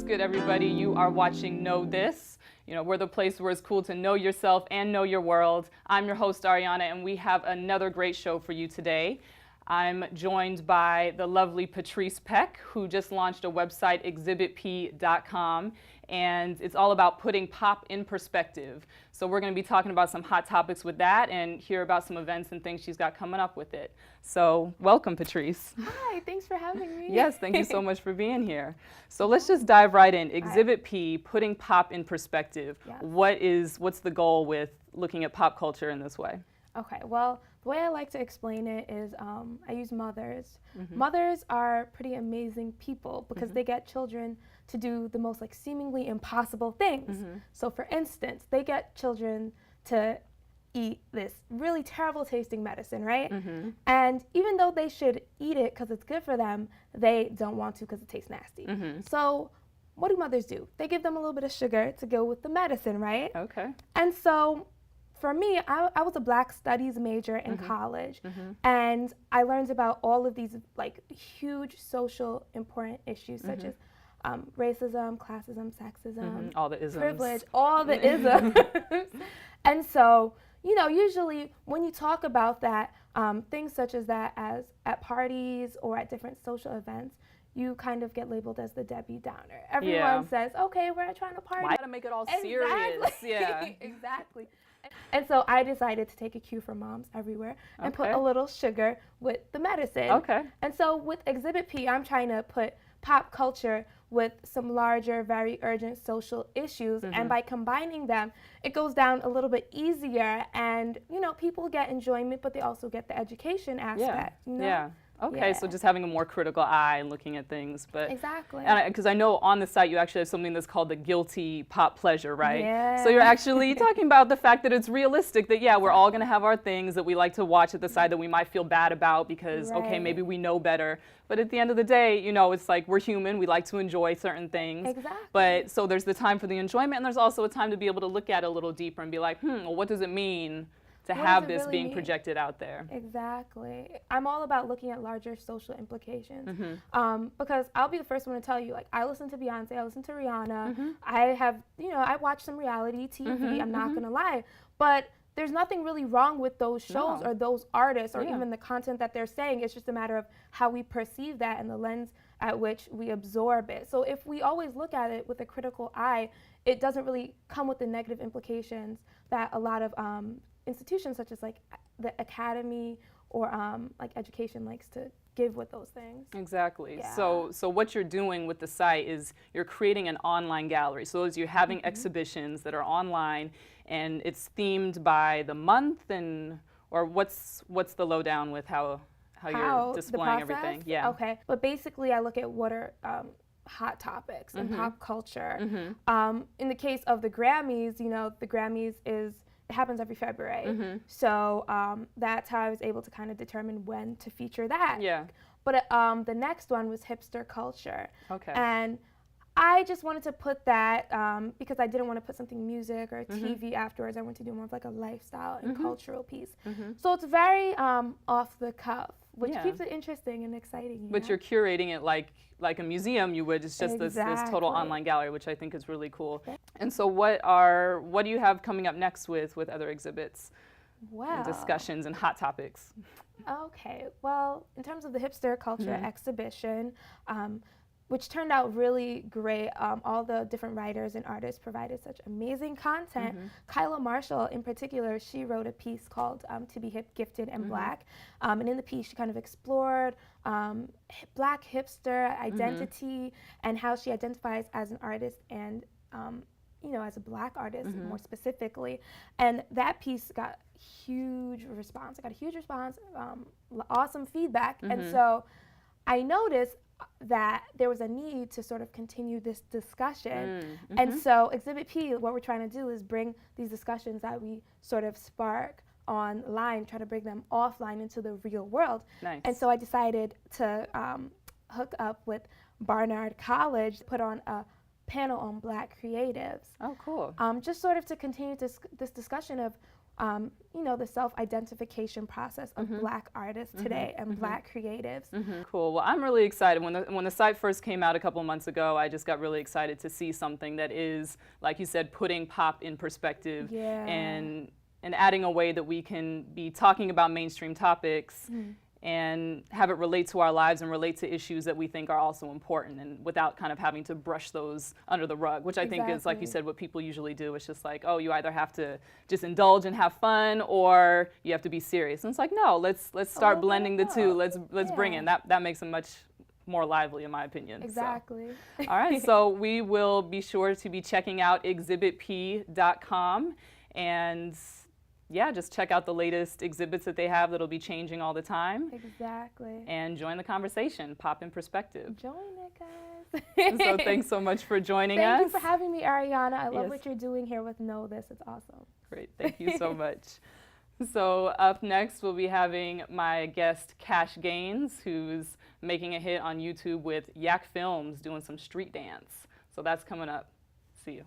good, everybody? You are watching Know This. You know, we're the place where it's cool to know yourself and know your world. I'm your host, Ariana, and we have another great show for you today. I'm joined by the lovely Patrice Peck, who just launched a website, xhibitp.com, and it's all about putting pop in perspective. So we're going to be talking about some hot topics with that and hear about some events and things she's got coming up with it. So welcome, Patrice. Hi, thanks for having me. Yes, thank you so much for being here. So let's just dive right in. Xhibit P, putting pop in perspective. Yes. What's the goal with looking at pop culture in this way? Okay, well, the way I like to explain it is I use mothers. Mothers are pretty amazing people because they get children to do the most seemingly impossible things. So for instance, they get children to eat this really terrible tasting medicine, right? And even though they should eat it because it's good for them, they don't want to because it tastes nasty. So what do mothers do? They give them a little bit of sugar to go with the medicine, right? Okay. And so for me, I was a Black Studies major in college, and I learned about all of these huge social important issues such as racism, classism, sexism, all the isms. privilege, all the isms. And so, you know, usually when you talk about that, things such as that as at parties or at different social events, you kind of get labeled as the Debbie Downer. Everyone says, okay, we're trying to party. Why gotta make it all serious? Yeah. Exactly. And so I decided to take a cue from moms everywhere and put a little sugar with the medicine. Okay. And so with Xhibit P, I'm trying to put pop culture with some larger, very urgent social issues. And by combining them, it goes down a little bit easier. And, you know, people get enjoyment, but they also get the education aspect. Yeah. You know? Yeah. Okay, so just having a more critical eye and looking at things, but exactly. Because I know on the site you actually have something that's called the guilty pop pleasure, right? Yeah. So you're actually talking about the fact that it's realistic that we're all going to have our things that we like to watch at the side that we might feel bad about because okay, maybe we know better, but at the end of the day, you know, it's like we're human, we like to enjoy certain things. Exactly. But so there's the time for the enjoyment, and there's also a time to be able to look at it a little deeper and be like, well, what does it mean to have this being projected out there? Exactly. I'm all about looking at larger social implications because I'll be the first one to tell you, I listen to Beyonce, I listen to Ariana, I have, you know, I watch some reality TV, I'm not gonna lie, but there's nothing really wrong with those shows or those artists or even the content that they're saying. It's just a matter of how we perceive that and the lens at which we absorb it. So if we always look at it with a critical eye, it doesn't really come with the negative implications that a lot of institutions such as the academy or education likes to give with those things. Exactly. Yeah. So what you're doing with the site is you're creating an online gallery. So as you're having exhibitions that are online and it's themed by the month or what's the lowdown with how you're displaying everything? Yeah. Okay. But basically I look at what are hot topics in pop culture. In the case of the Grammys, you know, the Grammys it happens every February. So that's how I was able to kind of determine when to feature that. Yeah. But the next one was hipster culture. Okay. And I just wanted to put that because I didn't want to put something music or TV afterwards. I wanted to do more of a lifestyle and cultural piece. So it's very off the cuff, which keeps it interesting and exciting. But you're curating it like a museum you would. It's just this total online gallery, which I think is really cool. And so what do you have coming up next with other exhibits and discussions and hot topics? Okay, well, in terms of the hipster culture exhibition, which turned out really great. All the different writers and artists provided such amazing content. Kyla Marshall, in particular, she wrote a piece called To Be Hip, Gifted, and Black. And in the piece, she kind of explored Black hipster identity and how she identifies as an artist and, you know, as a Black artist more specifically. And that piece got huge response. I got a huge response, awesome feedback. And so I noticed that there was a need to sort of continue this discussion. And so Xhibit P, what we're trying to do is bring these discussions that we sort of spark online, try to bring them offline into the real world. Nice. And so I decided to hook up with Barnard College, put on a panel on Black creatives. Oh, cool. Just sort of to continue this discussion of you know, the self-identification process of Black artists today and Black creatives. Cool. Well, I'm really excited. When the site first came out a couple months ago, I just got really excited to see something that is, like you said, putting pop in perspective and adding a way that we can be talking about mainstream topics and have it relate to our lives and relate to issues that we think are also important, and without kind of having to brush those under the rug, which I think is, like you said, what people usually do. It's just like, oh, you either have to just indulge and have fun, or you have to be serious. And it's like, no, let's start blending the two. Let's bring in that makes them much more lively, in my opinion. Exactly. So. All right, so we will be sure to be checking out xhibitp.com, and yeah, just check out the latest exhibits that they have that'll be changing all the time. Exactly. And join the conversation, Pop in Perspective. Join it, guys. So thanks so much for joining us. Thank you for having me, Ariana. I love what you're doing here with Know This. It's awesome. Great, thank you so much. So up next, we'll be having my guest, Cash Gaines, who's making a hit on YouTube with Yak Films, doing some street dance. So that's coming up. See you.